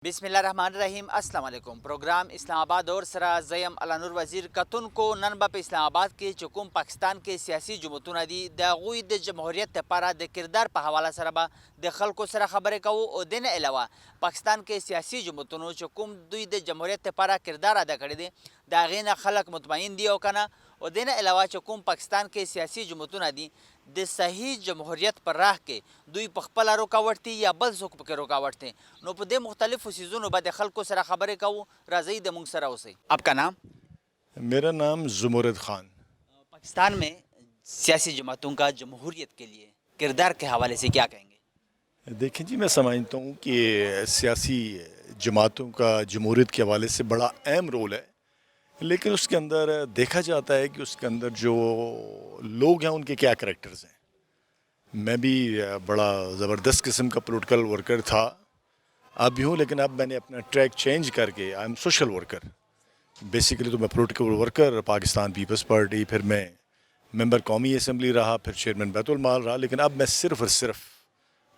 بسم الله الرحمن الرحیم السلام علیکم. پروگرام اسلام آباد اور سرا زیم علانور وزیر کتن کو نن په اسلام آباد کې چې کوم پاکستان کې سیاسي جماعتونه دي د هغوی د جمهوریت لپاره د کردار په حواله سره به د خلکو سره خبرې کوو او د نه علاوه پاکستان کې سیاسي جماعتونو چې کوم دوی د جمهوریت لپاره کردار ادا کړی دی د هغې نه خلک مطمئن دي او که نه او د نه علاوه چې کوم پاکستان کې سیاسي جماعتونه دي د صحیح جمهوریت پر راه کې دوی په خپله رکاوټ دي یا بل څوک پکې رکاوټ دي. نو په دې مختلفو څیزونو به د خلکو سره خبرې کوو. راځئ د موږ سره اوسئ. آپ کا نام؟ میرا نام زمرد خان. پاکستان میں سیاسی جماعتوں کا جمہوریت کے لیے کردار کے حوالے سے کیا کہیں گے؟ دیکھیں جی، میں سمجھتا ہوں کہ سیاسی جماعتوں کا جمہوریت کے حوالے سے بڑا اہم رول ہے، لیکن اس کے اندر دیکھا جاتا ہے کہ اس کے اندر جو لوگ ہیں ان کے کیا کریکٹرز ہیں. میں بھی بڑا زبردست قسم کا پولیٹیکل ورکر تھا، اب بھی ہوں، لیکن اب میں نے اپنا ٹریک چینج کر کے I am social worker. Basically تو میں پولیٹیکل ورکر پاکستان پیپلز پارٹی، پھر میں ممبر قومی اسمبلی رہا، پھر چیئرمین بیت المال رہا، لیکن اب میں صرف اور صرف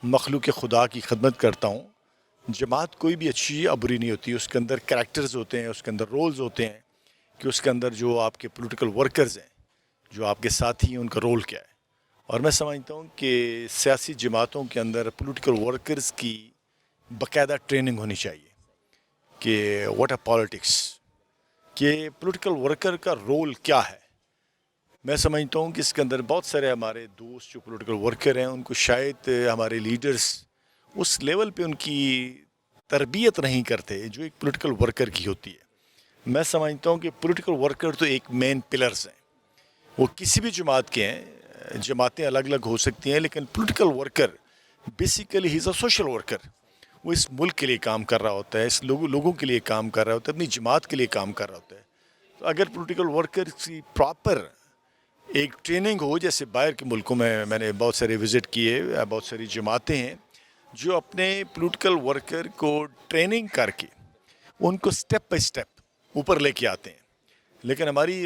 مخلوق خدا کی خدمت کرتا ہوں. جماعت کوئی بھی اچھی یا بری نہیں ہوتی، اس کے اندر کریکٹرز ہوتے ہیں، اس کے اندر رولز ہوتے ہیں کہ اس کے اندر جو آپ کے پولیٹیکل ورکرز ہیں، جو آپ کے ساتھی ہیں، ان کا رول کیا ہے. اور میں سمجھتا ہوں کہ سیاسی جماعتوں کے اندر پولیٹیکل ورکرز کی باقاعدہ ٹریننگ ہونی چاہیے کہ واٹ آر پالیٹکس، کہ پولیٹیکل ورکر کا رول کیا ہے. میں سمجھتا ہوں کہ اس کے اندر بہت سارے ہمارے دوست جو پولیٹیکل ورکر ہیں، ان کو شاید ہمارے لیڈرز اس لیول پہ ان کی تربیت نہیں کرتے جو ایک پولیٹیکل ورکر کی ہوتی ہے. میں سمجھتا ہوں کہ پولیٹیکل ورکر تو ایک مین پلرز ہیں، وہ کسی بھی جماعت کے ہیں. جماعتیں الگ الگ ہو سکتی ہیں، لیکن political worker basically he is a social worker. وہ اس ملک کے لیے کام کر رہا ہوتا ہے، اس لوگوں کے لیے کام کر رہا ہوتا ہے، اپنی جماعت کے لیے کام کر رہا ہوتا ہے. تو اگر پولیٹیکل ورکر کی پراپر ایک ٹریننگ ہو، جیسے باہر کے ملکوں میں نے بہت سارے وزٹ کیے، بہت ساری جماعتیں ہیں جو اپنے پولیٹیکل ورکر کو ٹریننگ کر کے ان کو سٹیپ بائی سٹیپ اوپر لے کے آتے ہیں. لیکن ہماری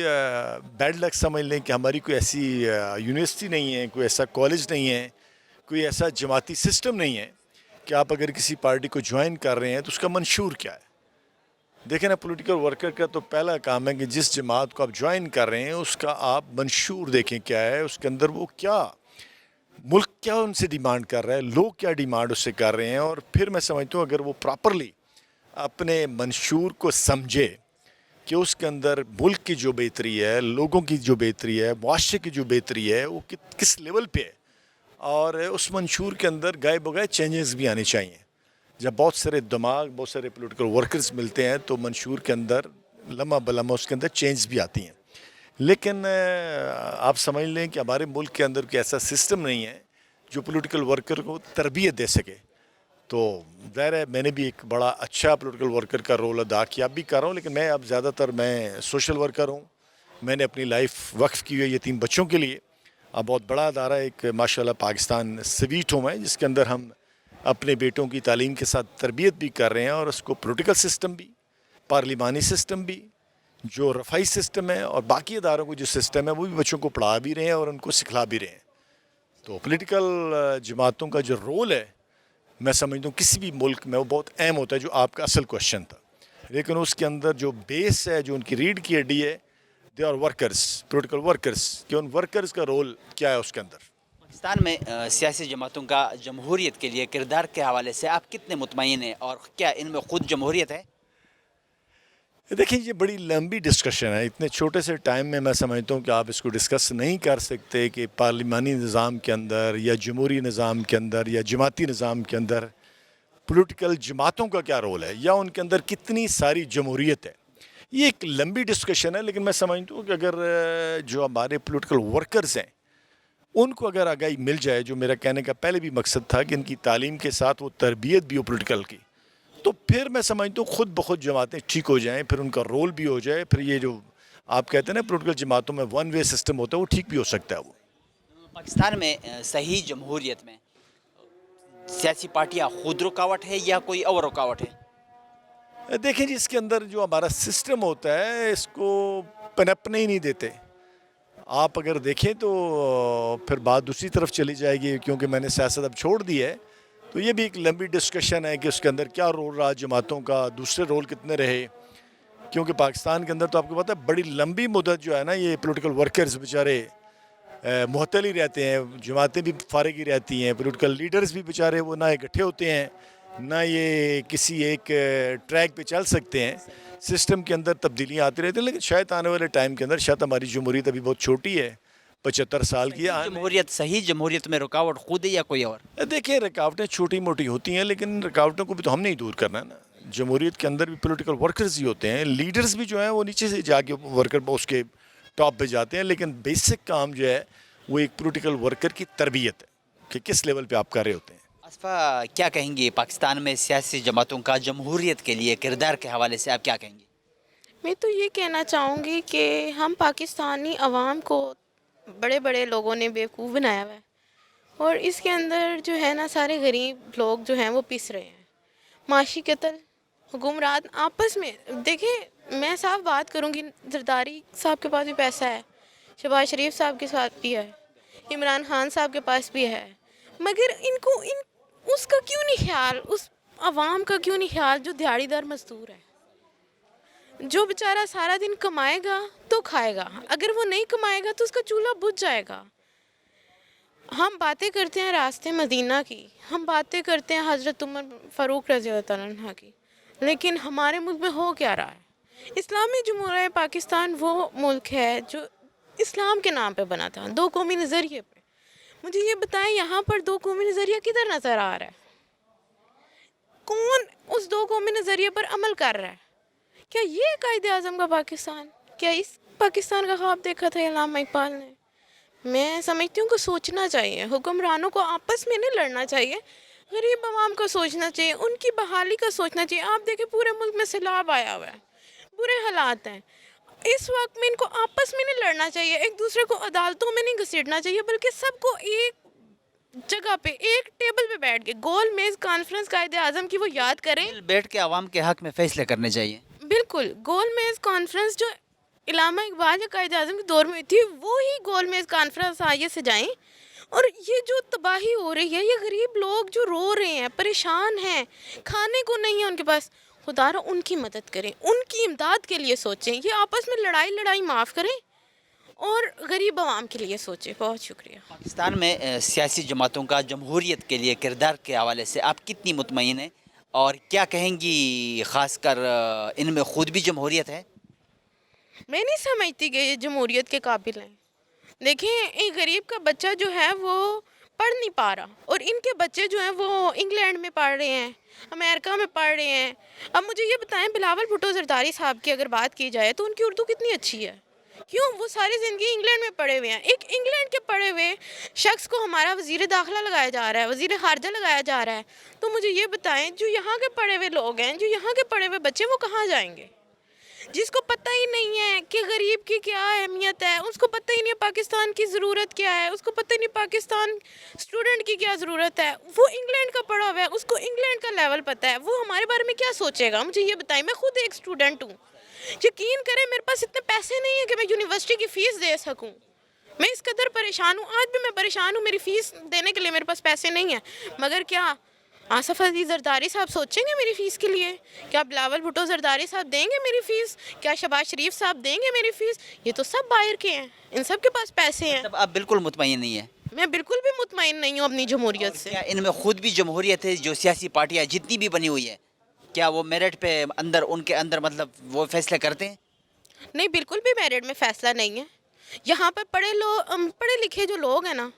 بیڈ لک سمجھ لیں کہ ہماری کوئی ایسی یونیورسٹی نہیں ہے، کوئی ایسا کالج نہیں ہے، کوئی ایسا جماعتی سسٹم نہیں ہے کہ آپ اگر کسی پارٹی کو جوائن کر رہے ہیں تو اس کا منشور کیا ہے. دیکھیں نا، پولیٹیکل ورکر کا تو پہلا کام ہے کہ جس جماعت کو آپ جوائن کر رہے ہیں اس کا آپ منشور دیکھیں کیا ہے، اس کے اندر وہ کیا ملک کیا ان سے ڈیمانڈ کر رہا ہے، لوگ کیا ڈیمانڈ اس سے کر رہے ہیں. اور پھر میں سمجھتا ہوں اگر وہ پراپرلی اپنے منشور کو سمجھے کہ اس کے اندر ملک کی جو بہتری ہے، لوگوں کی جو بہتری ہے، معاشرے کی جو بہتری ہے، وہ کس لیول پہ ہے، اور اس منشور کے اندر گائے بغائے چینجز بھی آنے چاہیے. جب بہت سارے دماغ، بہت سارے پولیٹیکل ورکرز ملتے ہیں تو منشور کے اندر لمحہ بلمحہ اس کے اندر چینج بھی آتی ہیں. لیکن آپ سمجھ لیں کہ ہمارے ملک کے اندر کوئی ایسا سسٹم نہیں ہے جو پولیٹیکل ورکر کو تربیت دے سکے. تو ظاہر ہے میں نے بھی ایک بڑا اچھا پولیٹیکل ورکر کا رول ادا کیا، اب بھی کر رہا ہوں، لیکن میں اب زیادہ تر میں سوشل ورکر ہوں. میں نے اپنی لائف وقف کی ہوئی ہے یتیم بچوں کے لیے. اب بہت بڑا ادارہ ایک ماشاءاللہ پاکستان سویٹ ہوم ہے، جس کے اندر ہم اپنے بیٹوں کی تعلیم کے ساتھ تربیت بھی کر رہے ہیں، اور اس کو پولیٹیکل سسٹم بھی، پارلیمانی سسٹم بھی، جو رفائی سسٹم ہے، اور باقی اداروں کو جو سسٹم ہے وہ بھی بچوں کو پڑھا بھی رہے ہیں اور ان کو سکھلا بھی رہے ہیں. تو پولیٹیکل جماعتوں کا جو رول ہے، میں سمجھتا ہوں کسی بھی ملک میں وہ بہت اہم ہوتا ہے، جو آپ کا اصل کوشچن تھا. لیکن اس کے اندر جو بیس ہے، جو ان کی ریڑھ کی ہڈی ہے، they are workers, political workers, کہ ان ورکرز کا رول کیا ہے اس کے اندر. پاکستان میں سیاسی جماعتوں کا جمہوریت کے لیے کردار کے حوالے سے آپ کتنے مطمئن ہیں، اور کیا ان میں خود جمہوریت ہے؟ دیکھیں، یہ بڑی لمبی ڈسکشن ہے. اتنے چھوٹے سے ٹائم میں سمجھتا ہوں کہ آپ اس کو ڈسکس نہیں کر سکتے کہ پارلیمانی نظام کے اندر یا جمہوری نظام کے اندر یا جماعتی نظام کے اندر پولیٹیکل جماعتوں کا کیا رول ہے، یا ان کے اندر کتنی ساری جمہوریت ہے. یہ ایک لمبی ڈسکشن ہے، لیکن میں سمجھتا ہوں کہ اگر جو ہمارے پولیٹیکل ورکرز ہیں ان کو اگر آگاہی مل جائے، جو میرا کہنے کا پہلے بھی مقصد تھا کہ ان کی تعلیم کے ساتھ وہ تربیت بھی ہو پولیٹیکل کی، تو پھر میں سمجھتا ہوں خود بخود جماعتیں ٹھیک ہو جائیں، پھر ان کا رول بھی ہو جائے. پھر یہ جو آپ کہتے ہیں نا پولیٹیکل جماعتوں میں ون وے سسٹم ہوتا ہے، وہ ٹھیک بھی ہو سکتا ہے. وہ پاکستان میں صحیح جمہوریت میں سیاسی پارٹیاں خود رکاوٹ ہے یا کوئی اور رکاوٹ ہے؟ دیکھیں جی، اس کے اندر جو ہمارا سسٹم ہوتا ہے اس کو پنپنے ہی نہیں دیتے. آپ اگر دیکھیں تو پھر بات دوسری طرف چلی جائے گی، کیونکہ میں نے سیاست اب چھوڑ دی ہے. تو تو یہ بھی ایک لمبی ڈسکشن ہے کہ اس کے اندر کیا رول رہا جماعتوں کا، دوسرے رول کتنے رہے، کیونکہ پاکستان کے اندر تو آپ کو پتہ ہے بڑی لمبی مدت جو ہے نا یہ پولیٹیکل ورکرز بیچارے معطل ہی رہتے ہیں، جماعتیں بھی فارغ ہی رہتی ہیں، پولیٹیکل لیڈرز بھی بیچارے وہ نہ اکٹھے ہوتے ہیں، نہ یہ کسی ایک ٹریک پہ چل سکتے ہیں، سسٹم کے اندر تبدیلیاں آتی رہتی ہیں، لیکن شاید آنے والے ٹائم کے اندر شاید ہماری جمہوریت ابھی بہت چھوٹی ہے، 75 سال کی ہے۔ صحیح جمہوریت میں رکاوٹ خود ہے یا کوئی اور؟ دیکھیں رکاوٹیں چھوٹی موٹی ہوتی ہیں، لیکن رکاوٹوں کو بھی تو ہم نے ہی دور کرنا ہے نا۔ جمہوریت کے اندر بھی پولیٹیکل ورکرز ہی ہوتے ہیں، لیڈرز بھی جو ہیں وہ نیچے سے جا کے ورکر اس کے ٹاپ پہ جاتے ہیں، لیکن بیسک کام جو ہے وہ ایک پولیٹیکل ورکر کی تربیت ہے کہ کس لیول پہ آپ کر رہے ہوتے ہیں۔ اسفا کیا کہیں گی پاکستان میں سیاسی جماعتوں کا جمہوریت کے لیے کردار کے حوالے سے آپ کیا کہیں گی؟ میں تو یہ کہنا چاہوں گی کہ ہم پاکستانی عوام کو بڑے بڑے لوگوں نے بیوقوف بنایا ہوا ہے، اور اس کے اندر جو ہے نا سارے غریب لوگ جو ہیں وہ پس رہے ہیں۔ معاشی قتل، حکمران آپس میں، دیکھیں میں صاف بات کروں گی، زرداری صاحب کے پاس بھی پیسہ ہے، شہباز شریف صاحب کے ساتھ بھی ہے، عمران خان صاحب کے پاس بھی ہے، مگر اس کا کیوں نہیں خیال، اس عوام کا کیوں نہیں خیال جو دیہڑی دار مزدور ہے، جو بیچارہ سارا دن کمائے گا تو کھائے گا، اگر وہ نہیں کمائے گا تو اس کا چولہا بجھ جائے گا۔ ہم باتیں کرتے ہیں راستے مدینہ کی، ہم باتیں کرتے ہیں حضرت عمر فاروق رضی اللہ تعالیٰ عنہ کی، لیکن ہمارے ملک میں ہو کیا رہا ہے؟ اسلامی جمہوریہ پاکستان وہ ملک ہے جو اسلام کے نام پہ بنا تھا، دو قومی نظریے پہ۔ مجھے یہ بتائیں یہاں پر دو قومی نظریہ کدھر نظر آ رہا ہے؟ کون اس دو قومی نظریے پر عمل کر رہا ہے؟ کیا یہ قائد اعظم کا پاکستان، کیا اس پاکستان کا خواب دیکھا تھا علامہ اقبال نے؟ میں سمجھتی ہوں کہ سوچنا چاہیے، حکمرانوں کو آپس میں نہیں لڑنا چاہیے، غریب عوام کو سوچنا چاہیے، ان کی بحالی کا سوچنا چاہیے۔ آپ دیکھیں پورے ملک میں سیلاب آیا ہوا ہے، برے حالات ہیں، اس وقت میں ان کو آپس میں نہیں لڑنا چاہیے، ایک دوسرے کو عدالتوں میں نہیں گھسیٹنا چاہیے، بلکہ سب کو ایک جگہ پہ ایک ٹیبل پہ بیٹھ کے گول میز کانفرنس قائد اعظم کی وہ یاد کریں، بیٹھ کے عوام کے حق میں فیصلے کرنے چاہیے۔ بالکل گول میز کانفرنس جو علامہ اقبال یا قائد اعظم کے دور میں تھی، وہی گول میز کانفرنس آئیے سے جائیں۔ اور یہ جو تباہی ہو رہی ہے، یہ غریب لوگ جو رو رہے ہیں، پریشان ہیں، کھانے کو نہیں ہے ان کے پاس، خدا را ان کی مدد کریں، ان کی امداد کے لیے سوچیں، یہ آپس میں لڑائی معاف کریں اور غریب عوام کے لیے سوچیں۔ بہت شکریہ۔ پاکستان میں سیاسی جماعتوں کا جمہوریت کے لیے کردار کے حوالے سے آپ کتنی مطمئن ہیں اور کیا کہیں گی، خاص کر ان میں خود بھی جمہوریت ہے؟ میں نہیں سمجھتی کہ یہ جمہوریت کے قابل ہیں۔ دیکھیں ایک غریب کا بچہ جو ہے وہ پڑھ نہیں پا رہا، اور ان کے بچے جو ہیں وہ انگلینڈ میں پڑھ رہے ہیں، امریکہ میں پڑھ رہے ہیں۔ اب مجھے یہ بتائیں بلاول بھٹو زرداری صاحب کی اگر بات کی جائے تو ان کی اردو کتنی اچھی ہے، کیوں؟ وہ ساری زندگی انگلینڈ میں پڑھے ہوئے ہیں۔ ایک انگلینڈ کے پڑھے ہوئے شخص کو ہمارا وزیر داخلہ لگایا جا رہا ہے، وزیر خارجہ لگایا جا رہا ہے، تو مجھے یہ بتائیں جو یہاں کے پڑھے ہوئے لوگ ہیں، جو یہاں کے پڑھے ہوئے بچے، وہ کہاں جائیں گے؟ جس کو پتہ ہی نہیں ہے کہ غریب کی کیا اہمیت ہے، اس کو پتہ ہی نہیں ہے پاکستان کی ضرورت کیا ہے، اس کو پتہ ہی نہیں پاکستان اسٹوڈنٹ کی کیا ضرورت ہے، وہ انگلینڈ کا پڑھا ہوا ہے، اس کو انگلینڈ کا لیول پتہ ہے، وہ ہمارے بارے میں کیا سوچے گا؟ مجھے یہ بتائیں، میں خود ایک اسٹوڈنٹ ہوں، یقین کریں میرے پاس اتنے پیسے نہیں ہیں کہ میں یونیورسٹی کی فیس دے سکوں، میں اس قدر پریشان ہوں، آج بھی میں پریشان ہوں، میری فیس دینے کے لیے میرے پاس پیسے نہیں ہیں، مگر کیا آصف علی زرداری صاحب سوچیں گے میری فیس کے لیے؟ کیا بلاول بھٹو زرداری صاحب دیں گے میری فیس؟ کیا شہباز شریف صاحب دیں گے میری فیس؟ یہ تو سب باہر کے ہیں، ان سب کے پاس پیسے ہیں۔ تب آپ بالکل مطمئن نہیں ہیں؟ میں بالکل بھی مطمئن نہیں ہوں اپنی جمہوریت سے۔ کیا ان میں خود بھی جمہوریت ہے؟ جو سیاسی پارٹیاں جتنی بھی بنی ہوئی ہے، کیا وہ میرٹ پہ اندر ان کے اندر مطلب وہ فیصلے کرتے ہیں؟ نہیں، بالکل بھی میرٹ میں فیصلہ نہیں ہے۔ یہاں پر پڑھے لکھے جو لوگ ہیں نا،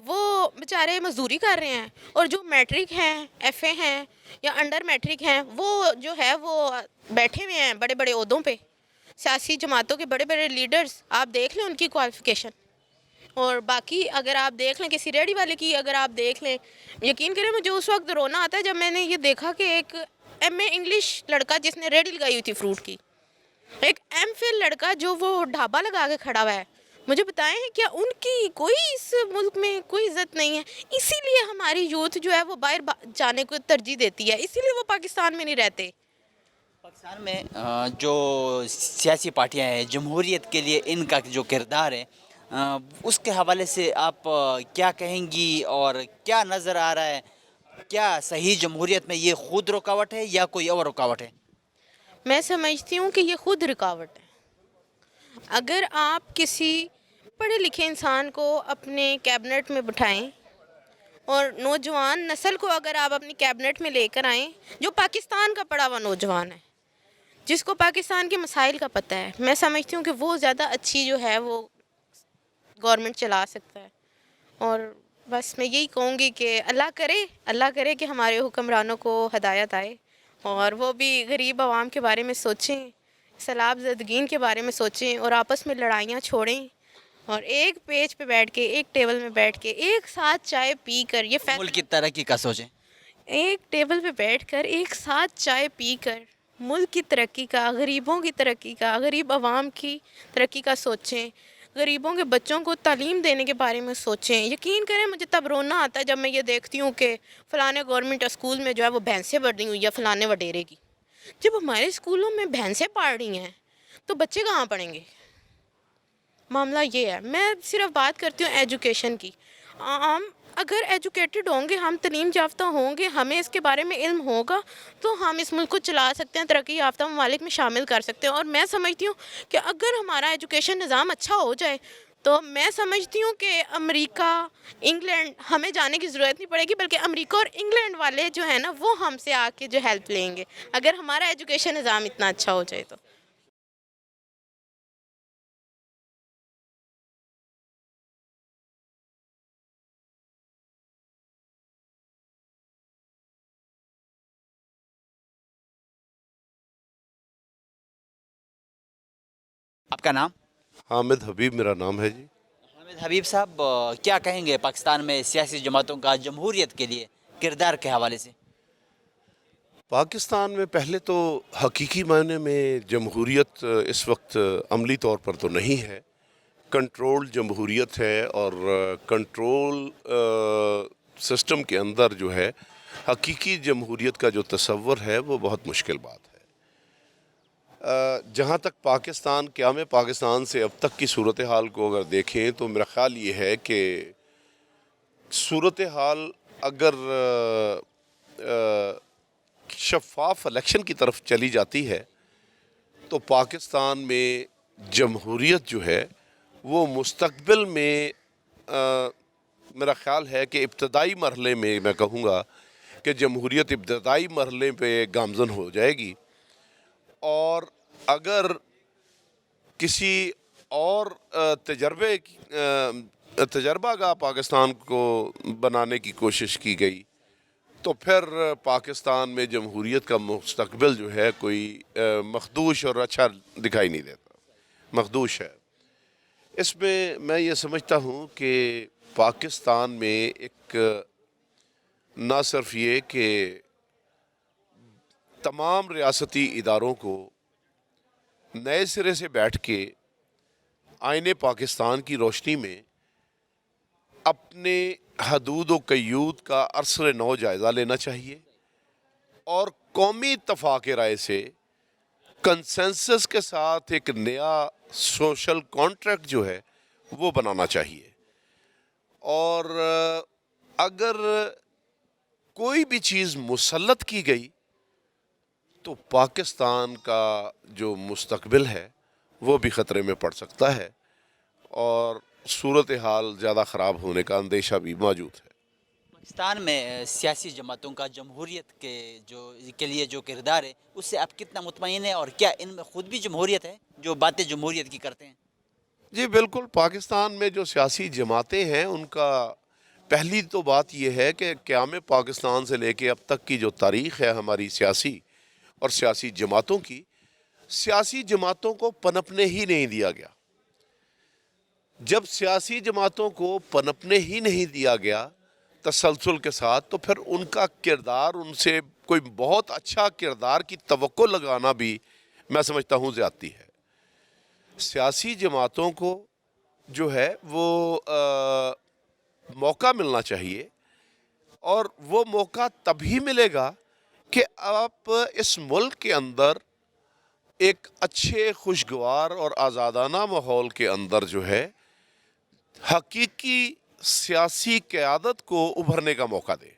وہ بیچارے مزدوری کر رہے ہیں، اور جو میٹرک ہیں، ایف اے ہیں یا انڈر میٹرک ہیں، وہ جو ہے وہ بیٹھے ہوئے ہیں بڑے بڑے عہدوں پہ، سیاسی جماعتوں کے بڑے بڑے لیڈرز، آپ دیکھ لیں ان کی کوالیفیکیشن، اور باقی اگر آپ دیکھ لیں کسی ریڈی والے کی اگر آپ دیکھ لیں، یقین کریں مجھے اس وقت رونا آتا ہے جب میں نے یہ دیکھا کہ ایک ایم اے انگلش لڑکا جس نے ریڈی لگائی ہوئی تھی فروٹ کی، ایک ایم فل لڑکا جو وہ ڈھابا لگا کے کھڑا ہوا ہے، مجھے بتائیں کیا ان کی کوئی اس ملک میں کوئی عزت نہیں ہے؟ اسی لیے ہماری یوتھ جو ہے وہ باہر جانے کو ترجیح دیتی ہے، اسی لیے وہ پاکستان میں نہیں رہتے۔ پاکستان میں جو سیاسی پارٹیاں ہیں، جمہوریت کے لیے ان کا جو کردار ہے، اس کے حوالے سے آپ کیا کہیں گی اور کیا نظر آ رہا ہے؟ کیا صحیح جمہوریت میں یہ خود رکاوٹ ہے یا کوئی اور رکاوٹ ہے؟ میں سمجھتی ہوں کہ یہ خود رکاوٹ ہے. اگر آپ کسی پڑھے لکھے انسان کو اپنے کیبنٹ میں بٹھائیں اور نوجوان نسل کو اگر آپ اپنی کیبنٹ میں لے کر آئیں جو پاکستان کا پڑھا ہوا نوجوان ہے, جس کو پاکستان کے مسائل کا پتہ ہے, میں سمجھتی ہوں کہ وہ زیادہ اچھی جو ہے وہ گورنمنٹ چلا سکتا ہے. اور بس میں یہی کہوں گی کہ اللہ کرے کہ ہمارے حکمرانوں کو ہدایت آئے اور وہ بھی غریب عوام کے بارے میں سوچیں, سیلاب زدگین کے بارے میں سوچیں اور آپس میں لڑائیاں چھوڑیں اور ایک پیج پہ بیٹھ کے, ایک ٹیبل میں بیٹھ کے ایک ساتھ چائے پی کر یہ ملک فیصلہ, کی ترقی کا سوچیں. ایک ٹیبل پہ بیٹھ کر ایک ساتھ چائے پی کر ملک کی ترقی کا, غریبوں کی ترقی کا, غریب عوام کی ترقی کا سوچیں, غریبوں کے بچوں کو تعلیم دینے کے بارے میں سوچیں. یقین کریں مجھے تب رونا آتا ہے جب میں یہ دیکھتی ہوں کہ فلانے گورنمنٹ اسکول میں جو ہے وہ بھینسیں بڑھ رہی ہوئی یا فلانے وڈیرے کی. جب ہمارے اسکولوں میں بھینسیں پاڑ رہی ہیں تو بچے کہاں پڑھیں گے؟ معاملہ یہ ہے. میں صرف بات کرتی ہوں ایجوکیشن کی. ہم اگر ایجوکیٹڈ ہوں گے, ہم تعلیم یافتہ ہوں گے, ہمیں اس کے بارے میں علم ہوگا تو ہم اس ملک کو چلا سکتے ہیں, ترقی یافتہ ممالک میں شامل کر سکتے ہیں. اور میں سمجھتی ہوں کہ اگر ہمارا ایجوکیشن نظام اچھا ہو جائے تو میں سمجھتی ہوں کہ امریکہ, انگلینڈ ہمیں جانے کی ضرورت نہیں پڑے گی, بلکہ امریکہ اور انگلینڈ والے جو ہیں نا وہ ہم سے آ کے جو ہیلپ لیں گے اگر ہمارا ایجوکیشن نظام اتنا اچھا ہو جائے تو. آپ کا نام؟ حامد حبیب میرا نام ہے جی. حامد حبیب صاحب, کیا کہیں گے پاکستان میں سیاسی جماعتوں کا جمہوریت کے لیے کردار کے حوالے سے؟ پاکستان میں پہلے تو حقیقی معنی میں جمہوریت اس وقت عملی طور پر تو نہیں ہے. کنٹرول جمہوریت ہے اور کنٹرول سسٹم کے اندر جو ہے حقیقی جمہوریت کا جو تصور ہے وہ بہت مشکل بات ہے. جہاں تک پاکستان, قیام پاکستان سے اب تک کی صورتحال کو اگر دیکھیں تو میرا خیال یہ ہے کہ صورتحال اگر شفاف الیکشن کی طرف چلی جاتی ہے تو پاکستان میں جمہوریت جو ہے وہ مستقبل میں میرا خیال ہے کہ ابتدائی مرحلے میں میں کہوں گا کہ جمہوریت ابتدائی مرحلے پہ گامزن ہو جائے گی. اور اگر کسی اور تجربہ گاہ پاکستان کو بنانے کی کوشش کی گئی تو پھر پاکستان میں جمہوریت کا مستقبل جو ہے کوئی مخدوش اور اچھا دکھائی نہیں دیتا, مخدوش ہے. اس میں یہ سمجھتا ہوں کہ پاکستان میں ایک نہ صرف یہ کہ تمام ریاستی اداروں کو نئے سرے سے بیٹھ کے آئین پاکستان کی روشنی میں اپنے حدود و قیود کا عرصر نو جائزہ لینا چاہیے اور قومی اتفاق رائے سے کنسنسس کے ساتھ ایک نیا سوشل کانٹریکٹ جو ہے وہ بنانا چاہیے. اور اگر کوئی بھی چیز مسلط کی گئی تو پاکستان کا جو مستقبل ہے وہ بھی خطرے میں پڑ سکتا ہے اور صورتحال زیادہ خراب ہونے کا اندیشہ بھی موجود ہے. پاکستان میں سیاسی جماعتوں کا جمہوریت کے لیے جو کردار ہے اس سے آپ کتنا مطمئن ہیں, اور کیا ان میں خود بھی جمہوریت ہے جو باتیں جمہوریت کی کرتے ہیں؟ جی بالکل. پاکستان میں جو سیاسی جماعتیں ہیں ان کا پہلی تو بات یہ ہے کہ قیام پاکستان سے لے کے اب تک کی جو تاریخ ہے ہماری سیاسی اور سیاسی جماعتوں کی, سیاسی جماعتوں کو پنپنے ہی نہیں دیا گیا. جب سیاسی جماعتوں کو پنپنے ہی نہیں دیا گیا تسلسل کے ساتھ تو پھر ان کا کردار, ان سے کوئی بہت اچھا کردار کی توقع لگانا بھی میں سمجھتا ہوں زیادتی ہے. سیاسی جماعتوں کو جو ہے وہ موقع ملنا چاہیے اور وہ موقع تبھی ملے گا کہ آپ اس ملک کے اندر ایک اچھے خوشگوار اور آزادانہ ماحول کے اندر جو ہے حقیقی سیاسی قیادت کو ابھرنے کا موقع دے.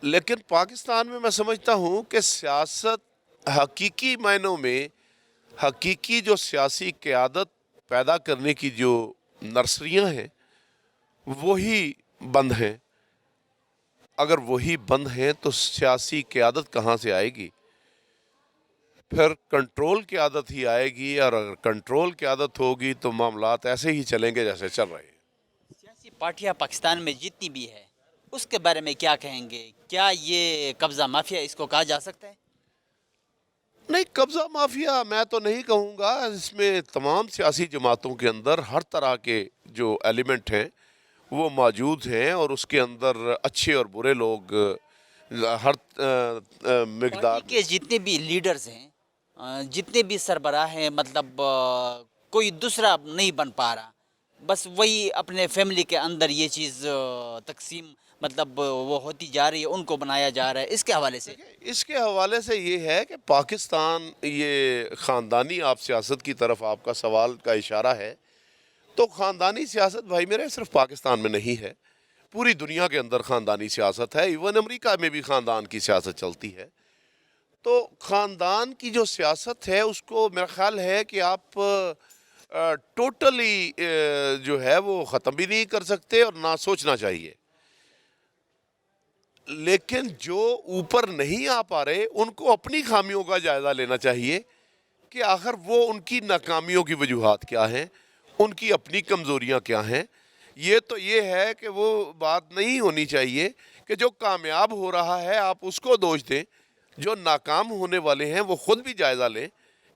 لیکن پاکستان میں میں سمجھتا ہوں کہ سیاست حقیقی معنوں میں حقیقی جو سیاسی قیادت پیدا کرنے کی جو نرسریاں ہیں وہی بند ہیں. اگر وہی بند ہیں تو سیاسی قیادت کہاں سے آئے گی؟ پھر کنٹرول قیادت ہی آئے گی، اور اگر کنٹرول قیادت ہوگی تو معاملات ایسے ہی چلیں گے جیسے چل رہے ہیں. سیاسی پارٹیاں پاکستان میں جتنی بھی ہے اس کے بارے میں کیا کہیں گے؟ کیا یہ قبضہ مافیا اس کو کہا جا سکتا ہے؟ نہیں، قبضہ مافیا میں تو نہیں کہوں گا. اس میں تمام سیاسی جماعتوں کے اندر ہر طرح کے جو ایلیمنٹ ہیں وہ موجود ہیں، اور اس کے اندر اچھے اور برے لوگ ہر مقدار پارٹی کے جتنے بھی لیڈرز ہیں، جتنے بھی سربراہ ہیں، مطلب کوئی دوسرا نہیں بن پا رہا، بس وہی اپنے فیملی کے اندر یہ چیز تقسیم مطلب وہ ہوتی جا رہی ہے، ان کو بنایا جا رہا ہے. اس کے حوالے سے اس کے حوالے سے یہ ہے کہ پاکستان یہ خاندانی آپ سیاست کی طرف آپ کا سوال کا اشارہ ہے، تو خاندانی سیاست بھائی میرے صرف پاکستان میں نہیں ہے، پوری دنیا کے اندر خاندانی سیاست ہے. ایون امریکہ میں بھی خاندان کی سیاست چلتی ہے. تو خاندان کی جو سیاست ہے اس کو میرا خیال ہے کہ آپ ٹوٹلی جو ہے وہ ختم بھی نہیں کر سکتے اور نہ سوچنا چاہیے. لیکن جو اوپر نہیں آ پا رہے ان کو اپنی خامیوں کا جائزہ لینا چاہیے کہ آخر وہ ان کی ناکامیوں کی وجوہات کیا ہیں، ان کی اپنی کمزوریاں کیا ہیں. یہ ہے کہ وہ بات نہیں ہونی چاہیے کہ جو کامیاب ہو رہا ہے آپ اس کو دوش دیں. جو ناکام ہونے والے ہیں وہ خود بھی جائزہ لیں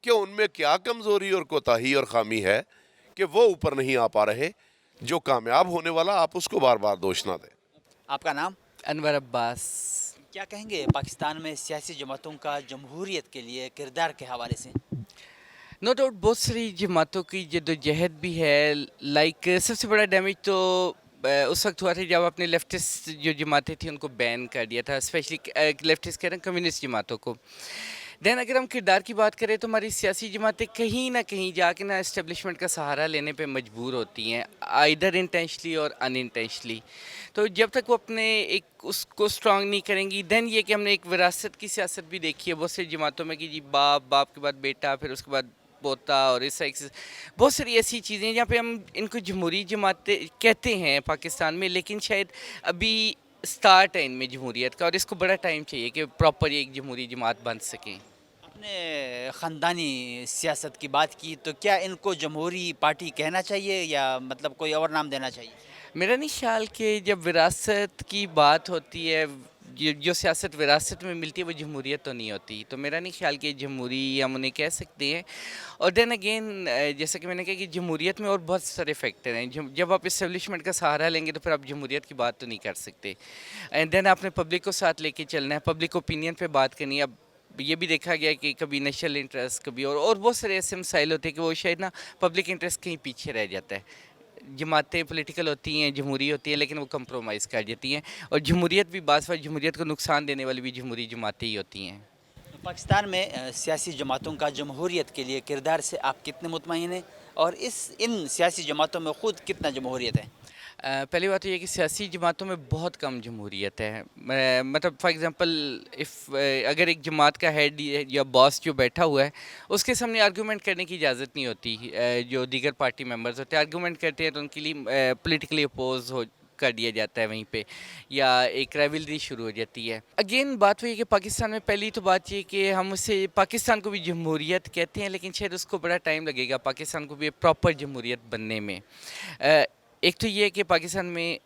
کہ ان میں کیا کمزوری اور کوتاہی اور خامی ہے کہ وہ اوپر نہیں آ پا رہے. جو کامیاب ہونے والا آپ اس کو بار بار دوش نہ دیں. آپ کا نام؟ انور عباس. کیا کہیں گے پاکستان میں سیاسی جماعتوں کا جمہوریت کے لیے کردار کے حوالے سے؟ نو ڈاؤٹ بہت ساری جماعتوں کی جدوجہد بھی ہے. لائک سب سے بڑا ڈیمیج تو اس وقت ہوا تھا جب اپنے لیفٹسٹ جو جماعتیں تھیں ان کو بین کر دیا تھا، اسپیشلی لیفٹسٹ کہہ رہے ہیں کمیونسٹ جماعتوں کو. دین اگر ہم کردار کی بات کریں تو ہماری سیاسی جماعتیں کہیں نہ کہیں جا کے نا اسٹیبلشمنٹ کا سہارا لینے پہ مجبور ہوتی ہیں، آئیدر انٹینشلی اور ان انٹینشلی. تو جب تک وہ اپنے ایک اس کو اسٹرانگ نہیں کریں گی، دین یہ کہ ہم نے ایک وراثت کی سیاست بھی دیکھی ہے بہت سی جماعتوں میں کہ جی باپ کے بعد بیٹا، پھر اس کے بعد پوتا، اور اس طرح سے بہت ساری ایسی چیزیں جہاں پہ ہم ان کو جمہوری جماعتیں کہتے ہیں پاکستان میں، لیکن شاید ابھی سٹارٹ ہے ان میں جمہوریت کا، اور اس کو بڑا ٹائم چاہیے کہ پراپر ایک جمہوری جماعت بن سکیں. آپ نے خاندانی سیاست کی بات کی، تو کیا ان کو جمہوری پارٹی کہنا چاہیے یا مطلب کوئی اور نام دینا چاہیے؟ میرا نہیں خیال کہ جب وراثت کی بات ہوتی ہے، جو سیاست وراثت میں ملتی ہے وہ جمہوریت تو نہیں ہوتی. تو میرا نہیں خیال کہ جمہوری ہم انہیں کہہ سکتے ہیں. اور دین اگین جیسا کہ میں نے کہا کہ جمہوریت میں اور بہت سارے فیکٹر ہیں. جب آپ اسٹیبلشمنٹ کا سہارا لیں گے تو پھر آپ جمہوریت کی بات تو نہیں کر سکتے. اینڈ دین آپ نے پبلک کو ساتھ لے کے چلنا ہے، پبلک اوپینین پہ بات کرنی ہے. اب یہ بھی دیکھا گیا کہ کبھی نیشنل انٹرسٹ، کبھی اور بہت سارے ایسے مسائل ہوتے ہیں کہ وہ شاید نا پبلک انٹرسٹ کہیں پیچھے رہ جاتا ہے. جماعتیں پولیٹیکل ہوتی ہیں، جمہوری ہوتی ہیں، لیکن وہ کمپرومائز کر جاتی ہیں. اور جمہوریت بھی بعض وقت جمہوریت کو نقصان دینے والی بھی جمہوری جماعتیں ہی ہوتی ہیں. پاکستان میں سیاسی جماعتوں کا جمہوریت کے لیے کردار سے آپ کتنے مطمئن ہیں، اور ان سیاسی جماعتوں میں خود کتنا جمہوریت ہے؟ پہلی بات تو یہ کہ سیاسی جماعتوں میں بہت کم جمہوریت ہے. مطلب فار ایگزامپل اگر ایک جماعت کا ہیڈ یا باس جو بیٹھا ہوا ہے اس کے سامنے آرگومنٹ کرنے کی اجازت نہیں ہوتی. جو دیگر پارٹی ممبرز ہوتے ہیں آرگومنٹ کرتے ہیں تو ان کے لیے پولیٹیکلی اپوز کر دیا جاتا ہے وہیں پہ، یا ایک رائیولری شروع ہو جاتی ہے. اگین بات ہوئی کہ پاکستان میں پہلی تو بات یہ کہ ہم اسے پاکستان کو بھی جمہوریت کہتے ہیں، لیکن شاید اس کو بڑا ٹائم لگے گا پاکستان کو بھی ایک پراپر جمہوریت بننے میں. ایک تو یہ کہ پاکستان میں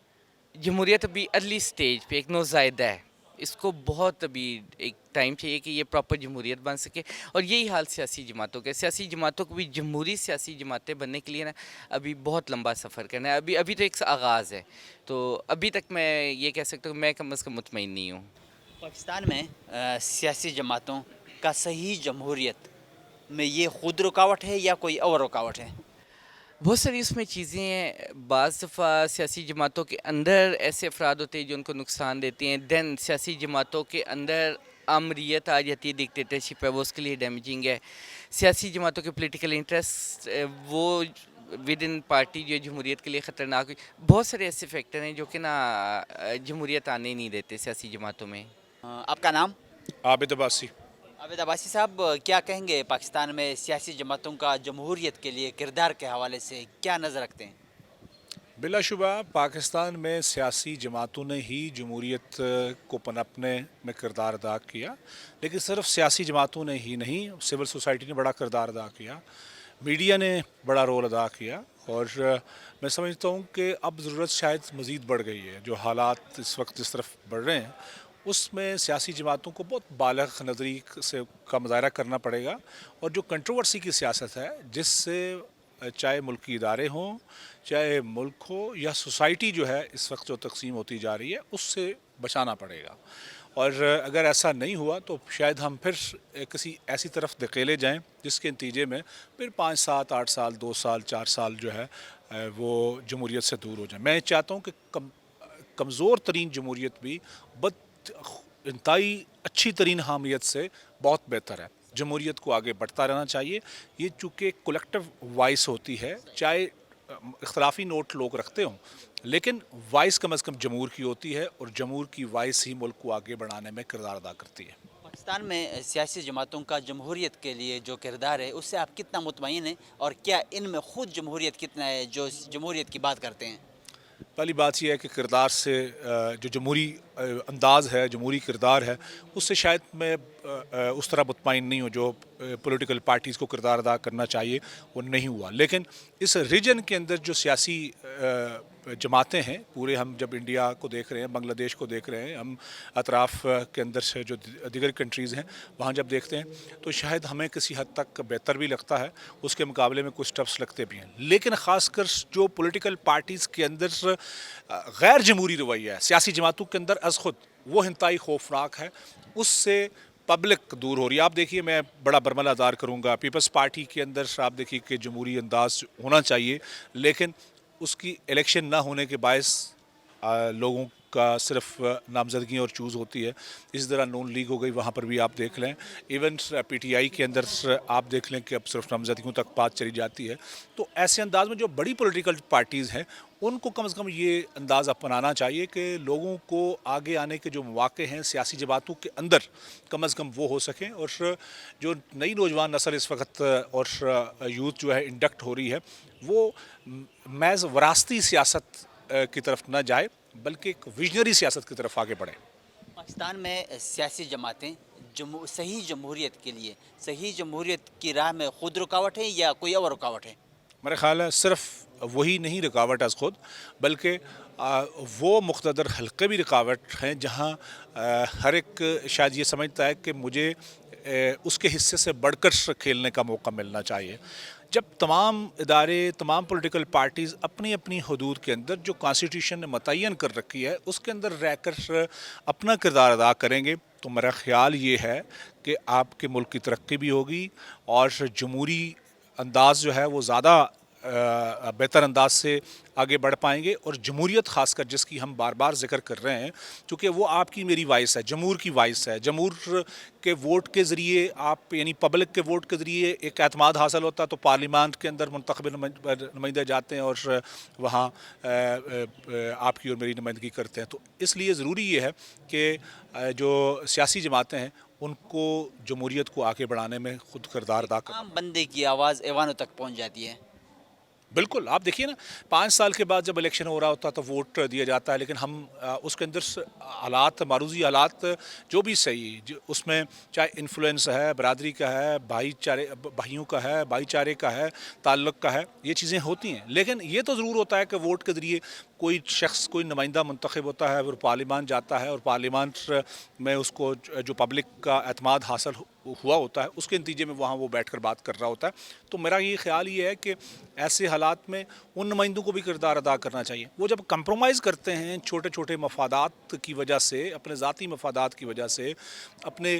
جمہوریت ابھی ارلی سٹیج پہ ایک نوزائیدہ ہے، اس کو بہت ابھی ایک ٹائم چاہیے کہ یہ پراپر جمہوریت بن سکے. اور یہی حال سیاسی جماعتوں کا، سیاسی جماعتوں کو بھی جمہوری سیاسی جماعتیں بننے کے لیے نا ابھی بہت لمبا سفر کرنا ہے. ابھی تو ایک آغاز ہے، تو ابھی تک میں یہ کہہ سکتا ہوں کہ میں کم از کم مطمئن نہیں ہوں. پاکستان میں سیاسی جماعتوں کا صحیح جمہوریت میں یہ خود رکاوٹ ہے یا کوئی اور رکاوٹ ہے؟ بہت ساری اس میں چیزیں ہیں. بعض دفعہ سیاسی جماعتوں کے اندر ایسے افراد ہوتے ہیں جو ان کو نقصان دیتے ہیں. دین سیاسی جماعتوں کے اندر آمریت آ جاتی ہے، ڈکٹیٹرشپ ہے، وہ اس کے لیے ڈیمیجنگ ہے. سیاسی جماعتوں کے پولیٹیکل انٹرسٹ وہ ود ان پارٹی جو جمہوریت کے لیے خطرناک ہوئی. بہت سارے ایسے فیکٹر ہیں جو کہ نا جمہوریت آنے نہیں دیتے سیاسی جماعتوں میں. آپ کا نام؟ عابد عباسی. عابد عباسی صاحب، کیا کہیں گے پاکستان میں سیاسی جماعتوں کا جمہوریت کے لیے کردار کے حوالے سے کیا نظر رکھتے ہیں؟ بلا شبہ پاکستان میں سیاسی جماعتوں نے ہی جمہوریت کو پنپنے میں کردار ادا کیا، لیکن صرف سیاسی جماعتوں نے ہی نہیں، سول سوسائٹی نے بڑا کردار ادا کیا، میڈیا نے بڑا رول ادا کیا، اور میں سمجھتا ہوں کہ اب ضرورت شاید مزید بڑھ گئی ہے. جو حالات اس وقت جس طرف بڑھ رہے ہیں اس میں سیاسی جماعتوں کو بہت بالغ نظری سے کا مظاہرہ کرنا پڑے گا، اور جو کنٹروورسی کی سیاست ہے جس سے چاہے ملکی ادارے ہوں، چاہے ملک ہو، یا سوسائٹی جو ہے اس وقت جو تقسیم ہوتی جا رہی ہے اس سے بچانا پڑے گا. اور اگر ایسا نہیں ہوا تو شاید ہم پھر کسی ایسی طرف دھکیلے جائیں جس کے نتیجے میں پھر 5 7 8 سال 2 سال 4 سال جو ہے وہ جمہوریت سے دور ہو جائیں. میں چاہتا ہوں کہ کمزور ترین جمہوریت بھی انتہائی اچھی ترین حامیت سے بہت بہتر ہے. جمہوریت کو آگے بڑھتا رہنا چاہیے. یہ چونکہ کولیکٹیو وائس ہوتی ہے، چاہے اختلافی نوٹ لوگ رکھتے ہوں، لیکن وائس کم از کم جمہور کی ہوتی ہے، اور جمہور کی وائس ہی ملک کو آگے بڑھانے میں کردار ادا کرتی ہے. پاکستان میں سیاسی جماعتوں کا جمہوریت کے لیے جو کردار ہے اس سے آپ کتنا مطمئن ہیں، اور کیا ان میں خود جمہوریت کتنا ہے جو جمہوریت کی بات کرتے ہیں؟ پہلی بات یہ ہے کہ کردار سے جو جمہوری انداز ہے، جمہوری کردار ہے، اس سے شاید میں اس طرح مطمئن نہیں ہوں. جو پولیٹیکل پارٹیز کو کردار ادا کرنا چاہیے وہ نہیں ہوا. لیکن اس ریجن کے اندر جو سیاسی جماعتیں ہیں، پورے ہم جب انڈیا کو دیکھ رہے ہیں، بنگلہ دیش کو دیکھ رہے ہیں، ہم اطراف کے اندر سے جو دیگر کنٹریز ہیں وہاں جب دیکھتے ہیں تو شاید ہمیں کسی حد تک بہتر بھی لگتا ہے، اس کے مقابلے میں کچھ ٹفس لگتے بھی ہیں. لیکن خاص کر جو پولیٹیکل پارٹیز کے اندر غیر جمہوری رویہ ہے سیاسی جماعتوں کے اندر از خود، وہ انتہائی خوفناک ہے. اس سے پبلک دور ہو رہی ہے. آپ دیکھیے، میں بڑا برملا دار کروں گا، پیپلز پارٹی کے اندر آپ دیکھیے کہ جمہوری انداز ہونا چاہیے، لیکن اس کی الیکشن نہ ہونے کے باعث لوگوں کا صرف نامزدگیاں اور چوز ہوتی ہے. اس طرح نون لیگ ہو گئی، وہاں پر بھی آپ دیکھ لیں. ایون پی ٹی آئی کے اندر آپ دیکھ لیں کہ اب صرف نامزدگیوں تک بات چلی جاتی ہے. تو ایسے انداز میں جو بڑی پولیٹیکل پارٹیز ہیں ان کو کم از کم یہ انداز اپنانا چاہیے کہ لوگوں کو آگے آنے کے جو مواقع ہیں سیاسی جماعتوں کے اندر کم از کم وہ ہو سکیں، اور جو نئی نوجوان نسل اس وقت اور یوتھ جو ہے انڈکٹ ہو رہی ہے وہ محض وراثتی سیاست کی طرف نہ جائے بلکہ ایک ویژنری سیاست کی طرف آگے بڑھے. پاکستان میں سیاسی جماعتیں صحیح جمہوریت کے لیے، صحیح جمہوریت کی راہ میں خود رکاوٹ ہے یا کوئی اور رکاوٹ ہے؟ میرا خیال ہے صرف وہی نہیں رکاوٹ از خود، بلکہ وہ مقتدر حلقے بھی رکاوٹ ہیں جہاں ہر ایک شاید یہ سمجھتا ہے کہ مجھے اس کے حصے سے بڑھ کر کھیلنے کا موقع ملنا چاہیے. جب تمام ادارے، تمام پولیٹیکل پارٹیز اپنی اپنی حدود کے اندر جو کانسٹیٹیوشن نے متعین کر رکھی ہے اس کے اندر رہ کر اپنا کردار ادا کریں گے تو میرا خیال یہ ہے کہ آپ کے ملک کی ترقی بھی ہوگی، اور جمہوری انداز جو ہے وہ زیادہ بہتر انداز سے آگے بڑھ پائیں گے. اور جمہوریت خاص کر جس کی ہم بار بار ذکر کر رہے ہیں، چونکہ وہ آپ کی میری وائس ہے، جمہور کی وائس ہے. جمہور کے ووٹ کے ذریعے آپ، یعنی پبلک کے ووٹ کے ذریعے ایک اعتماد حاصل ہوتا ہے تو پارلیمان کے اندر منتخب نمائندے جاتے ہیں اور وہاں آپ کی اور میری نمائندگی کرتے ہیں. تو اس لیے ضروری یہ ہے کہ جو سیاسی جماعتیں ہیں ان کو جمہوریت کو آگے بڑھانے میں خود کردار ادا کرنا. عام بندے کی آواز ایوانوں تک پہنچ جاتی ہے. بالکل، آپ دیکھیے نا 5 سال کے بعد جب الیکشن ہو رہا ہوتا تو ووٹ دیا جاتا ہے، لیکن ہم اس کے اندر حالات، معروضی حالات جو بھی صحیح، اس میں چاہے انفلوئنس ہے، برادری کا ہے، بھائیوں کا ہے، بھائی چارے کا ہے، تعلق کا ہے، یہ چیزیں ہوتی ہیں. لیکن یہ تو ضرور ہوتا ہے کہ ووٹ کے ذریعے کوئی شخص، کوئی نمائندہ منتخب ہوتا ہے، وہ پارلیمان جاتا ہے اور پارلیمان میں اس کو جو پبلک کا اعتماد حاصل ہوا ہوتا ہے اس کے نتیجے میں وہاں وہ بیٹھ کر بات کر رہا ہوتا ہے. تو میرا یہ خیال یہ ہے کہ ایسے حالات میں ان نمائندوں کو بھی کردار ادا کرنا چاہیے. وہ جب کمپرومائز کرتے ہیں چھوٹے چھوٹے مفادات کی وجہ سے، اپنے ذاتی مفادات کی وجہ سے، اپنے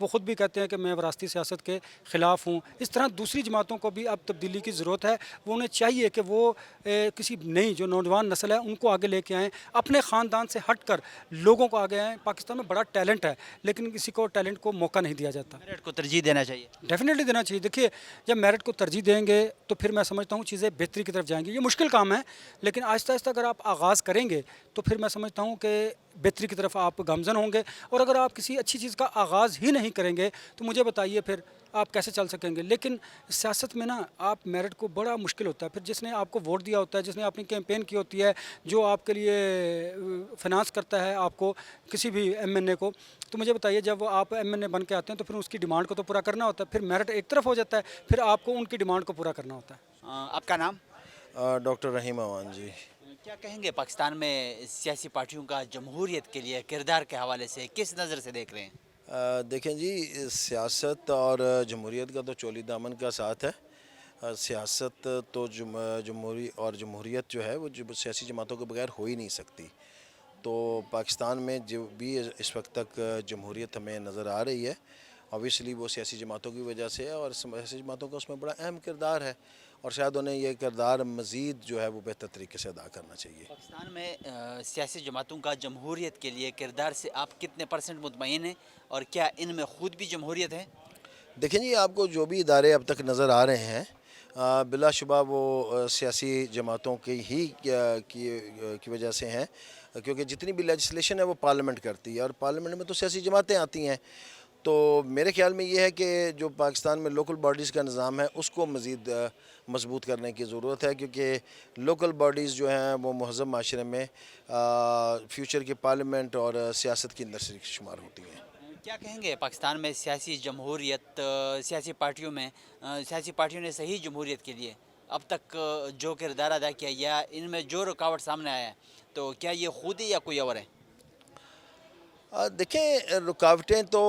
وہ خود بھی کہتے ہیں کہ میں وراثتی سیاست کے خلاف ہوں. اس طرح دوسری جماعتوں کو بھی اب تبدیلی کی ضرورت ہے. وہ انہیں چاہیے کہ وہ کسی نئی جو نوجوان نسل ہے ان کو آگے لے کے آئیں, اپنے خاندان سے ہٹ کر لوگوں کو آگے آئیں. پاکستان میں بڑا ٹیلنٹ ہے لیکن کسی کو ٹیلنٹ کو موقع نہیں دیا جاتا. میرٹ کو ترجیح دینا چاہیے. ڈیفینیٹلی دینا چاہیے. دیکھیے جب میرٹ کو ترجیح دیں گے تو پھر میں سمجھتا ہوں چیزیں بہتری کی طرف جائیں گی. یہ مشکل کام ہے لیکن آہستہ آہستہ اگر آپ آغاز کریں گے تو پھر میں سمجھتا ہوں کہ بہتری کی طرف آپ گامزن ہوں گے. اور اگر آپ کسی اچھی چیز کا آغاز ہی نہیں کریں گے تو مجھے بتائیے پھر آپ کیسے چل سکیں گے. لیکن سیاست میں نا آپ میرٹ کو بڑا مشکل ہوتا ہے. پھر جس نے آپ کو ووٹ دیا ہوتا ہے, جس نے اپنی کیمپین کی ہوتی ہے, جو آپ کے لیے فنانس کرتا ہے آپ کو کسی بھی ایم این اے کو, تو مجھے بتائیے جب وہ آپ ایم این اے بن کے آتے ہیں تو پھر اس کی ڈیمانڈ کو تو پورا کرنا ہوتا ہے. پھر میرٹ ایک طرف ہو جاتا ہے, پھر آپ کو ان کی ڈیمانڈ کو پورا کرنا ہوتا ہے. آپ کا نام؟ ڈاکٹر رحیم اوان جی. کیا کہیں گے پاکستان میں سیاسی پارٹیوں کا جمہوریت کے لیے کردار کے حوالے سے کس نظر سے دیکھ رہے ہیں؟ دیکھیں جی, سیاست اور جمہوریت کا تو چولی دامن کا ساتھ ہے. سیاست تو جمہوریت جو ہے وہ سیاسی جماعتوں کے بغیر ہو ہی نہیں سکتی. تو پاکستان میں جو بھی اس وقت تک جمہوریت ہمیں نظر آ رہی ہے اوبیسلی وہ سیاسی جماعتوں کی وجہ سے ہے, اور سیاسی جماعتوں کا اس میں بڑا اہم کردار ہے, اور شاید انہیں یہ کردار مزید جو ہے وہ بہتر طریقے سے ادا کرنا چاہیے. پاکستان میں سیاسی جماعتوں کا جمہوریت کے لیے کردار سے آپ کتنے % مطمئن ہیں, اور کیا ان میں خود بھی جمہوریت ہے؟ دیکھیں جی, آپ کو جو بھی ادارے اب تک نظر آ رہے ہیں بلا شبہ وہ سیاسی جماعتوں کی وجہ سے ہیں, کیونکہ جتنی بھی لیجسلیشن ہے وہ پارلیمنٹ کرتی ہے, اور پارلیمنٹ میں تو سیاسی جماعتیں آتی ہیں. تو میرے خیال میں یہ ہے کہ جو پاکستان میں لوکل باڈیز کا نظام ہے اس کو مزید مضبوط کرنے کی ضرورت ہے, کیونکہ لوکل باڈیز جو ہیں وہ مہذب معاشرے میں فیوچر کی پارلیمنٹ اور سیاست کی اندر سے شمار ہوتی ہیں. کیا کہیں گے پاکستان میں سیاسی جمہوریت, سیاسی پارٹیوں نے صحیح جمہوریت کے لیے اب تک جو کردار ادا کیا یا ان میں جو رکاوٹ سامنے آیا ہے, تو کیا یہ خود ہی یا کوئی اور ہے؟ دیکھیں, رکاوٹیں تو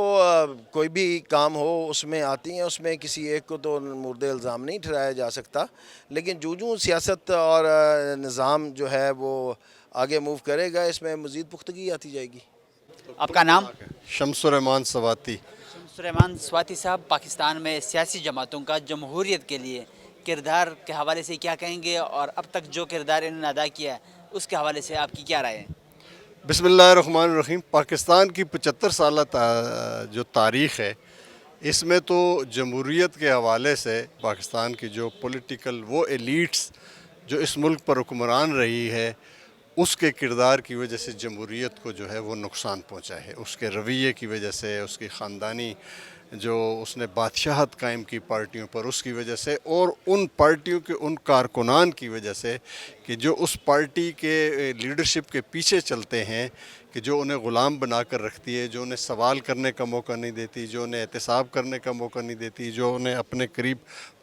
کوئی بھی کام ہو اس میں آتی ہیں, اس میں کسی ایک کو تو مورد الزام نہیں ٹھہرایا جا سکتا. لیکن جو سیاست اور نظام جو ہے وہ آگے موو کرے گا اس میں مزید پختگی آتی جائے گی. آپ کا نام؟ شمس الرحمان سواتی. شمس الرحمان سواتی صاحب, پاکستان میں سیاسی جماعتوں کا جمہوریت کے لیے کردار کے حوالے سے کیا کہیں گے, اور اب تک جو کردار انہوں نے ادا کیا ہے اس کے حوالے سے آپ کی کیا رائے ہے؟ بسم اللہ الرحمن الرحیم. پاکستان کی 75 سالہ جو تاریخ ہے اس میں تو جمہوریت کے حوالے سے پاکستان کی جو پولیٹیکل وہ ایلیٹس جو اس ملک پر حکمران رہی ہے اس کے کردار کی وجہ سے جمہوریت کو جو ہے وہ نقصان پہنچا ہے. اس کے رویے کی وجہ سے, اس کی خاندانی جو اس نے بادشاہت قائم کی پارٹیوں پر اس کی وجہ سے, اور ان پارٹیوں کے ان کارکنان کی وجہ سے کہ جو اس پارٹی کے لیڈرشپ کے پیچھے چلتے ہیں, کہ جو انہیں غلام بنا کر رکھتی ہے, جو انہیں سوال کرنے کا موقع نہیں دیتی, جو انہیں احتساب کرنے کا موقع نہیں دیتی, جو انہیں اپنے قریب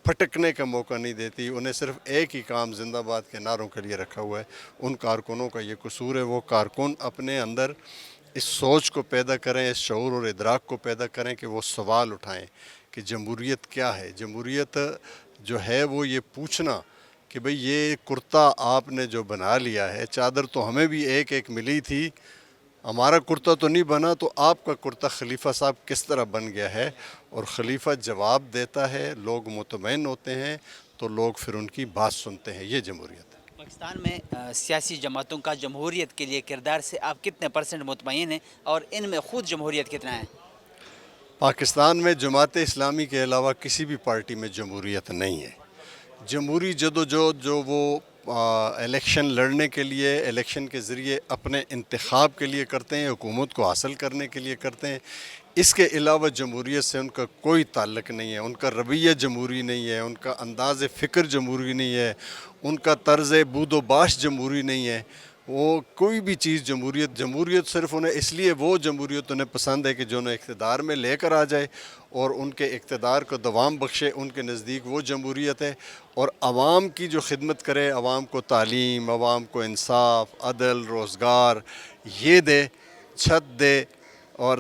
پھٹکنے کا موقع نہیں دیتی, انہیں صرف ایک ہی کام زندہ باد کے نعروں کے لیے رکھا ہوا ہے. ان کارکنوں کا یہ قصور ہے. وہ کارکن اپنے اندر اس سوچ کو پیدا کریں, اس شعور اور ادراک کو پیدا کریں کہ وہ سوال اٹھائیں کہ جمہوریت کیا ہے. جمہوریت جو ہے وہ یہ پوچھنا کہ بھئی یہ کرتا آپ نے جو بنا لیا ہے, چادر تو ہمیں بھی ایک ایک ملی تھی, ہمارا کرتا تو نہیں بنا, تو آپ کا کرتا خلیفہ صاحب کس طرح بن گیا ہے. اور خلیفہ جواب دیتا ہے, لوگ مطمئن ہوتے ہیں, تو لوگ پھر ان کی بات سنتے ہیں. یہ جمہوریت ہے. پاکستان میں سیاسی جماعتوں کا جمہوریت کے لیے کردار سے آپ کتنے % مطمئن ہیں, اور ان میں خود جمہوریت کتنا ہے؟ پاکستان میں جماعت اسلامی کے علاوہ کسی بھی پارٹی میں جمہوریت نہیں ہے. جمہوری جدوجہد جو وہ الیکشن لڑنے کے لیے, الیکشن کے ذریعے اپنے انتخاب کے لیے کرتے ہیں, حکومت کو حاصل کرنے کے لیے کرتے ہیں, اس کے علاوہ جمہوریت سے ان کا کوئی تعلق نہیں ہے. ان کا رویہ جمہوری نہیں ہے, ان کا انداز فکر جمہوری نہیں ہے, ان کا طرز بود و باش جمہوری نہیں ہے. وہ کوئی بھی چیز جمہوریت صرف انہیں اس لیے وہ جمہوریت انہیں پسند ہے کہ جو انہیں اقتدار میں لے کر آ جائے اور ان کے اقتدار کو دوام بخشے. ان کے نزدیک وہ جمہوریت ہے. اور عوام کی جو خدمت کرے, عوام کو تعلیم, عوام کو انصاف, عدل, روزگار یہ دے, چھت دے, اور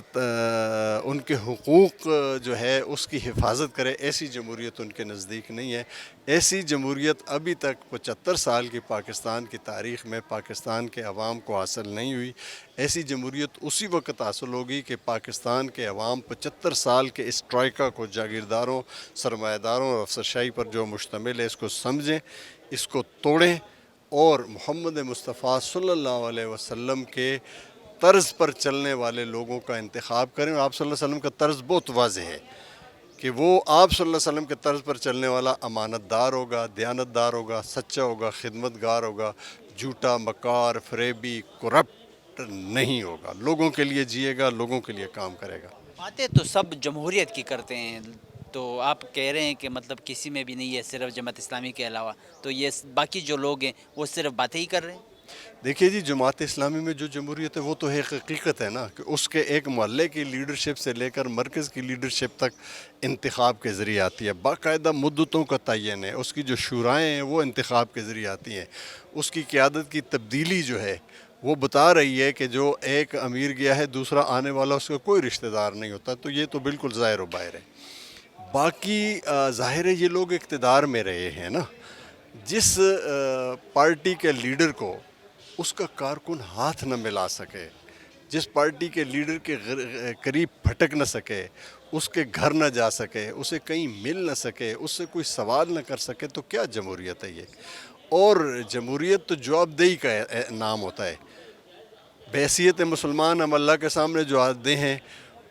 ان کے حقوق جو ہے اس کی حفاظت کرے، ایسی جمہوریت ان کے نزدیک نہیں ہے۔ ایسی جمہوریت ابھی تک 75 سال کی پاکستان کی تاریخ میں پاکستان کے عوام کو حاصل نہیں ہوئی۔ ایسی جمہوریت اسی وقت حاصل ہوگی کہ پاکستان کے عوام 75 سال کے اس ٹرائکا کو، جاگیرداروں، سرمایہ داروں اور افسرشاہی پر جو مشتمل ہے، اس کو سمجھیں، اس کو توڑیں اور محمد مصطفیٰ صلی اللہ علیہ وسلم کے طرز پر چلنے والے لوگوں کا انتخاب کریں۔ اور آپ صلی اللہ علیہ وسلم کا طرز بہت واضح ہے کہ وہ آپ صلی اللہ علیہ وسلم کے طرز پر چلنے والا امانت دار ہوگا، دیانت دار ہوگا، سچا ہوگا، خدمت گار ہوگا، جھوٹا، مکار، فریبی، کرپٹ نہیں ہوگا، لوگوں کے لیے جیے گا، لوگوں کے لیے کام کرے گا۔ باتیں تو سب جمہوریت کی کرتے ہیں، تو آپ کہہ رہے ہیں کہ مطلب کسی میں بھی نہیں ہے صرف جماعت اسلامی کے علاوہ، تو یہ باقی جو لوگ ہیں وہ صرف باتیں ہی کر رہے ہیں؟ دیکھیے جی، جماعت اسلامی میں جو جمہوریت ہے وہ تو ایک حقیقت ہے نا، کہ اس کے ایک محلے کی لیڈرشپ سے لے کر مرکز کی لیڈرشپ تک انتخاب کے ذریعے آتی ہے، باقاعدہ مدتوں کا تعین ہے، اس کی جو شورائیں ہیں وہ انتخاب کے ذریعے آتی ہیں، اس کی قیادت کی تبدیلی جو ہے وہ بتا رہی ہے کہ جو ایک امیر گیا ہے دوسرا آنے والا اس کا کوئی رشتہ دار نہیں ہوتا، تو یہ تو بالکل ظاہر و باہر ہے۔ باقی ظاہر ہے یہ لوگ اقتدار میں رہے ہیں نا، جس پارٹی کے لیڈر کو اس کا کارکن ہاتھ نہ ملا سکے، جس پارٹی کے لیڈر کے قریب پھٹک نہ سکے، اس کے گھر نہ جا سکے، اسے کہیں مل نہ سکے، اس سے کوئی سوال نہ کر سکے، تو کیا جمہوریت ہے یہ؟ اور جمہوریت تو جواب دہی کا نام ہوتا ہے۔ بحیثیت مسلمان ہم اللہ کے سامنے جواب دہ ہیں،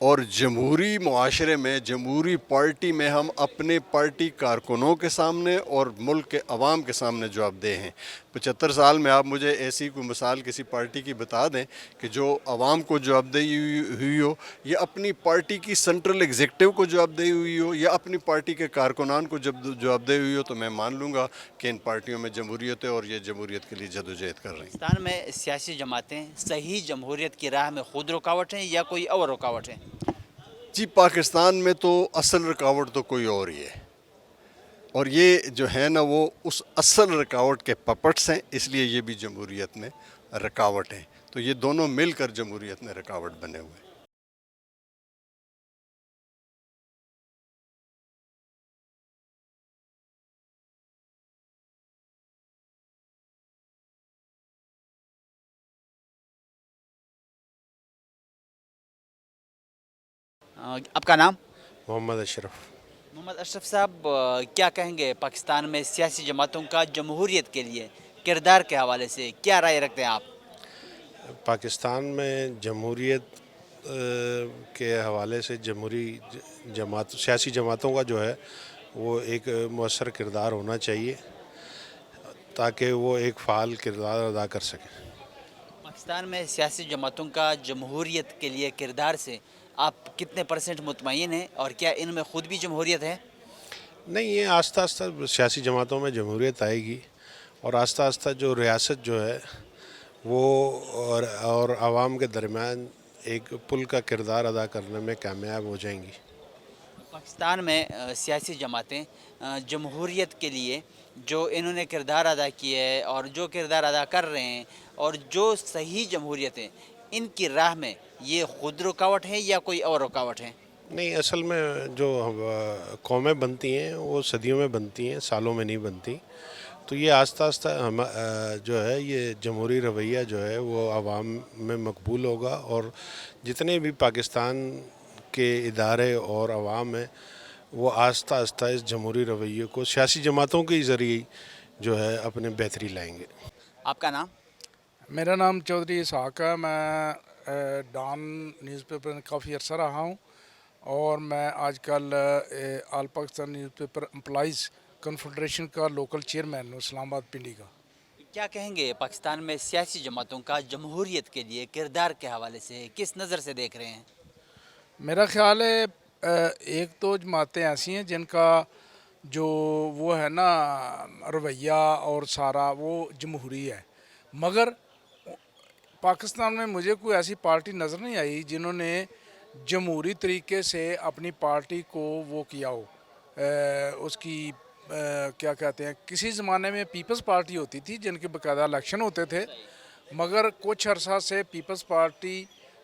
اور جمہوری معاشرے میں، جمہوری پارٹی میں ہم اپنے پارٹی کارکنوں کے سامنے اور ملک کے عوام کے سامنے جواب دہ ہیں۔ 75 سال میں آپ مجھے ایسی کوئی مثال کسی پارٹی کی بتا دیں کہ جو عوام کو جواب دہی ہوئی ہو، یا اپنی پارٹی کی سینٹرل ایگزیکٹو کو جواب دہی ہوئی ہو، یا اپنی پارٹی کے کارکنان کو جواب دہی ہوئی ہو، تو میں مان لوں گا کہ ان پارٹیوں میں جمہوریت ہے اور یہ جمہوریت کے لیے جدوجہد کر رہی ہیں۔ پاکستان میں سیاسی جماعتیں صحیح جمہوریت کی راہ میں خود رکاوٹ ہیں یا کوئی اور رکاوٹ ہیں؟ جی، پاکستان میں تو اصل رکاوٹ تو کوئی اور ہی ہے، اور یہ جو ہے نا وہ اس اصل رکاوٹ کے پپٹس ہیں، اس لیے یہ بھی جمہوریت میں رکاوٹ ہیں، تو یہ دونوں مل کر جمہوریت میں رکاوٹ بنے ہوئے ہیں۔ آپ کا نام؟ محمد اشرف۔ محمد اشرف صاحب، کیا کہیں گے پاکستان میں سیاسی جماعتوں کا جمہوریت کے لیے کردار کے حوالے سے کیا رائے رکھتے ہیں آپ؟ پاکستان میں جمہوریت کے حوالے سے سیاسی جماعتوں کا جو ہے وہ ایک مؤثر کردار ہونا چاہیے تاکہ وہ ایک فعال کردار ادا کر سکیں۔ پاکستان میں سیاسی جماعتوں کا جمہوریت کے لیے کردار سے آپ کتنے % مطمئن ہیں، اور کیا ان میں خود بھی جمہوریت ہے؟ نہیں، یہ آہستہ آہستہ سیاسی جماعتوں میں جمہوریت آئے گی، اور آہستہ آہستہ جو ریاست جو ہے وہ اور عوام کے درمیان ایک پل کا کردار ادا کرنے میں کامیاب ہو جائیں گی۔ پاکستان میں سیاسی جماعتیں جمہوریت کے لیے جو انہوں نے کردار ادا کیے ہے اور جو کردار ادا کر رہے ہیں، اور جو صحیح جمہوریت ہے، ان کی راہ میں یہ خود رکاوٹ ہے یا کوئی اور رکاوٹ ہے؟ نہیں، اصل میں جو قومیں بنتی ہیں وہ صدیوں میں بنتی ہیں، سالوں میں نہیں بنتی، تو یہ آہستہ آہستہ جو ہے یہ جمہوری رویہ جو ہے وہ عوام میں مقبول ہوگا، اور جتنے بھی پاکستان کے ادارے اور عوام ہیں وہ آہستہ آہستہ اس جمہوری رویے کو سیاسی جماعتوں کے ذریعے جو ہے اپنے بہتری لائیں گے۔ آپ کا نام؟ میرا نام چودھری اسحاق ہے، میں ڈان نیوز پیپر میں کافی عرصہ رہا ہوں، اور میں آج کل all Pakistan news paper employees confederation کا لوکل چیئرمین ہوں، اسلام آباد پنڈی کا۔ کیا کہیں گے پاکستان میں سیاسی جماعتوں کا جمہوریت کے لیے کردار کے حوالے سے کس نظر سے دیکھ رہے ہیں؟ میرا خیال ہے ایک تو جماعتیں ایسی ہیں جن کا جو وہ ہے نا رویہ اور سارا وہ جمہوری ہے، مگر پاکستان میں مجھے کوئی ایسی پارٹی نظر نہیں آئی جنہوں نے جمہوری طریقے سے اپنی پارٹی کو وہ کیا ہو، اس کی کیا کہتے ہیں، کسی زمانے میں پیپلز پارٹی ہوتی تھی جن کے باقاعدہ الیکشن ہوتے تھے، مگر کچھ عرصہ سے پیپلز پارٹی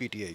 PTI।